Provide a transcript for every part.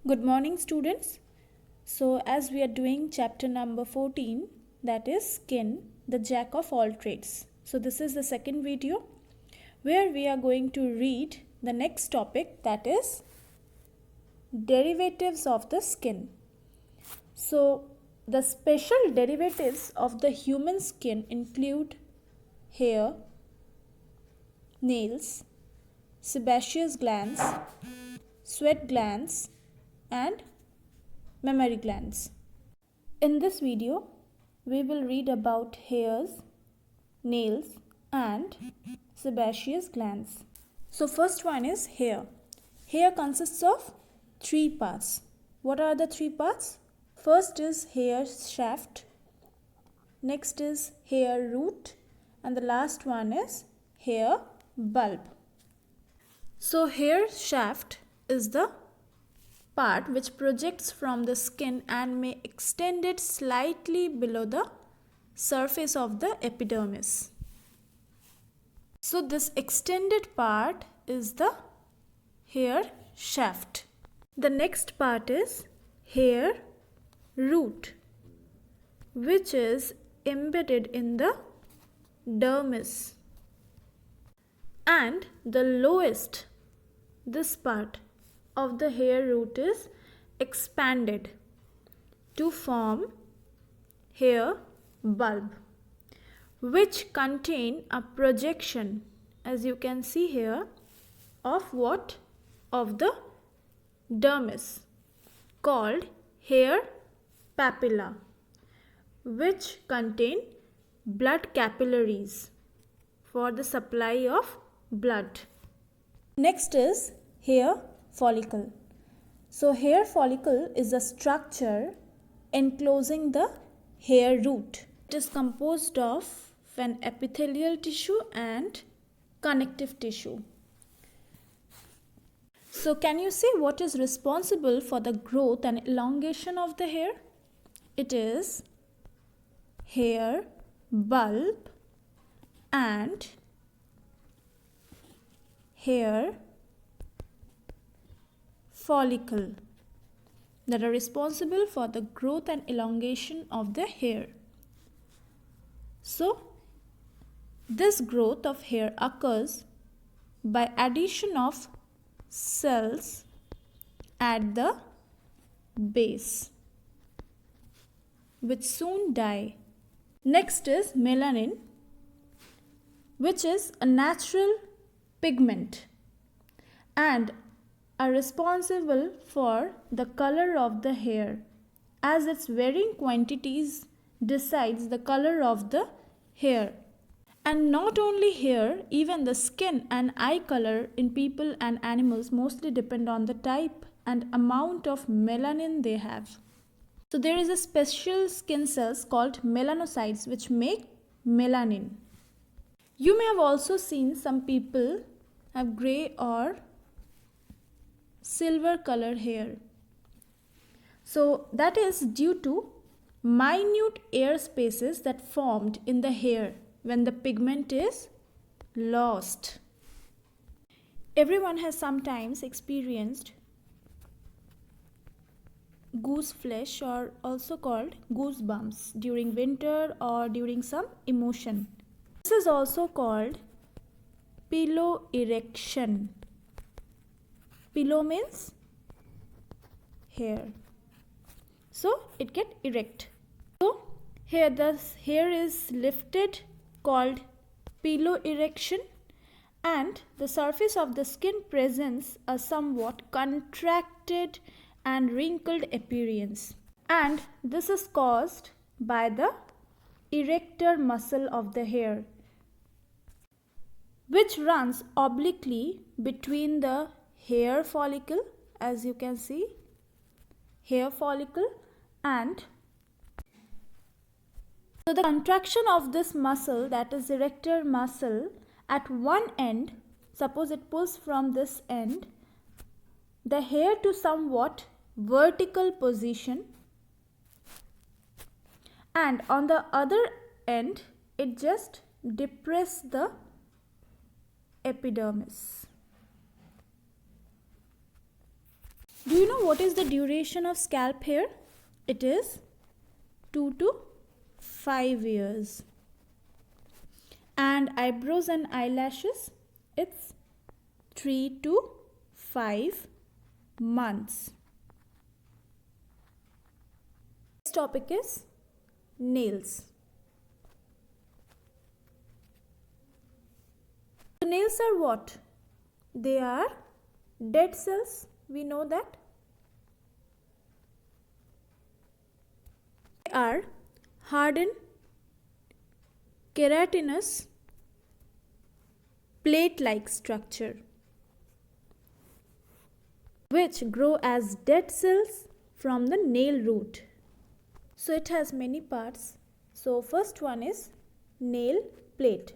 Good morning, students. So as we are doing chapter number 14, that is skin, the jack of all trades. So this is the second video where we are going to read the next topic, that is derivatives of the skin. So the special derivatives of the human skin include hair, nails, sebaceous glands, sweat glands, and mammary glands. In this video, we will read about hairs, nails, and sebaceous glands. So first one is hair. Hair consists of three parts. What are the three parts? First is hair shaft, next is hair root, and the last one is hair bulb. So hair shaft is the part which projects from the skin and may extend it slightly below the surface of the epidermis. So this extended part is the hair shaft. The next part is hair root, which is embedded in the dermis. And the lowest, this part of the hair root is expanded to form hair bulb, which contain a projection, as you can see here, of what? Of the dermis, called hair papilla, which contain blood capillaries for the supply of blood. Next is hair follicle. So hair follicle is a structure enclosing the hair root. It is composed of an epithelial tissue and connective tissue. So can you see what is responsible for the growth and elongation of the hair? It is hair bulb and hair follicle that are responsible for the growth and elongation of the hair. So this growth of hair occurs by addition of cells at the base, which soon die. Next is melanin, which is a natural pigment and are responsible for the color of the hair, as its varying quantities decides the color of the hair. And not only hair, even the skin and eye color in people and animals mostly depend on the type and amount of melanin they have. So there is a special skin cells called melanocytes which make melanin. You may have also seen some people have grey or silver color hair. So that is due to minute air spaces that formed in the hair when the pigment is lost. Everyone has sometimes experienced goose flesh, or also called goosebumps, during winter or during some emotion. This is also called piloerection. Pilo means hair. So it get erect. So here the hair is lifted, called piloerection, and the surface of the skin presents a somewhat contracted and wrinkled appearance. And this is caused by the erector muscle of the hair, which runs obliquely between the hair follicle, as you can see, hair follicle, and so the contraction of this muscle, that is erector muscle, at one end, suppose it pulls from this end the hair to somewhat vertical position, and on the other end it just depresses the epidermis. Do you know what is the duration of scalp hair? It is 2 to 5 years. And eyebrows and eyelashes, it's 3 to 5 months. Next topic is nails. So nails are what? They are dead cells. We know that. They are hardened, keratinous, plate-like structure which grow as dead cells from the nail root. So it has many parts. So first one is nail plate.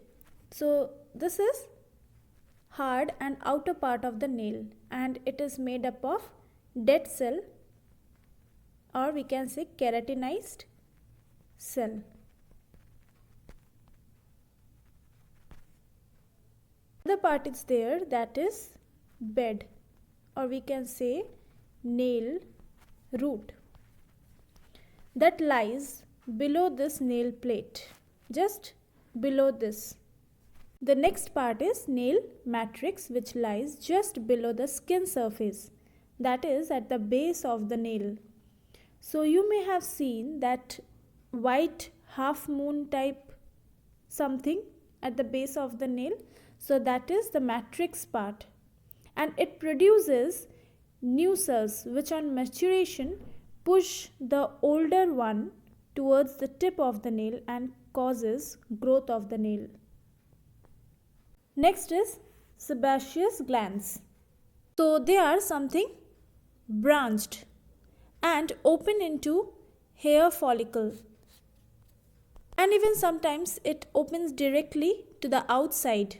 So this is hard and outer part of the nail, and it is made up of dead cell, or we can say keratinized cell. The part is there, that is bed, or we can say nail root, that lies below this nail plate, just below this. The next part is nail matrix, which lies just below the skin surface, that is at the base of the nail. So you may have seen that white half moon type something at the base of the nail. So that is the matrix part, and it produces new cells which on maturation push the older one towards the tip of the nail and causes growth of the nail. Next is sebaceous glands. So they are something branched and open into hair follicle, and even sometimes it opens directly to the outside.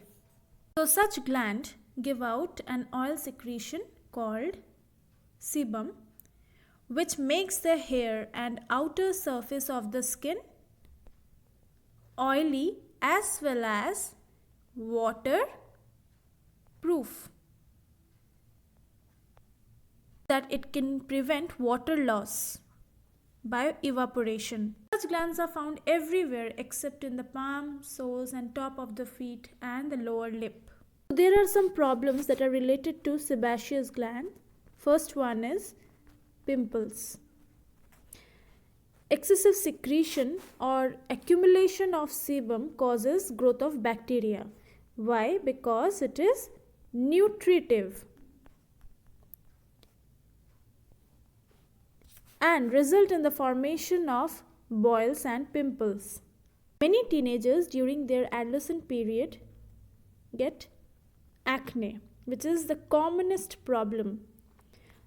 So such gland give out an oil secretion called sebum, which makes the hair and outer surface of the skin oily as well as waterproof, that it can prevent water loss by evaporation. Such glands are found everywhere except in the palm, soles and top of the feet and the lower lip. There are some problems that are related to sebaceous gland. First one is pimples. Excessive secretion or accumulation of sebum causes growth of bacteria. Why? Because it is nutritive and result in the formation of boils and pimples. Many teenagers during their adolescent period get acne, which is the commonest problem.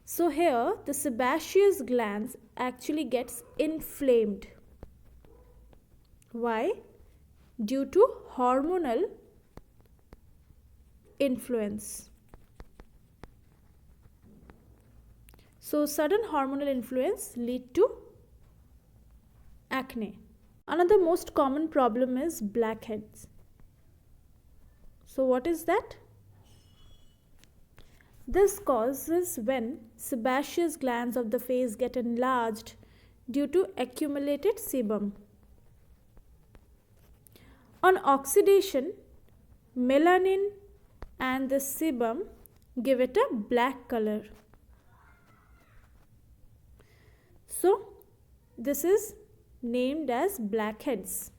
So here the sebaceous glands actually gets inflamed. Why? Due to hormonal influence. So sudden hormonal influence lead to acne. Another most common problem is blackheads. So what is that? This causes when sebaceous glands of the face get enlarged due to accumulated sebum. On oxidation, melanin and the sebum give it a black color. So this is named as blackheads.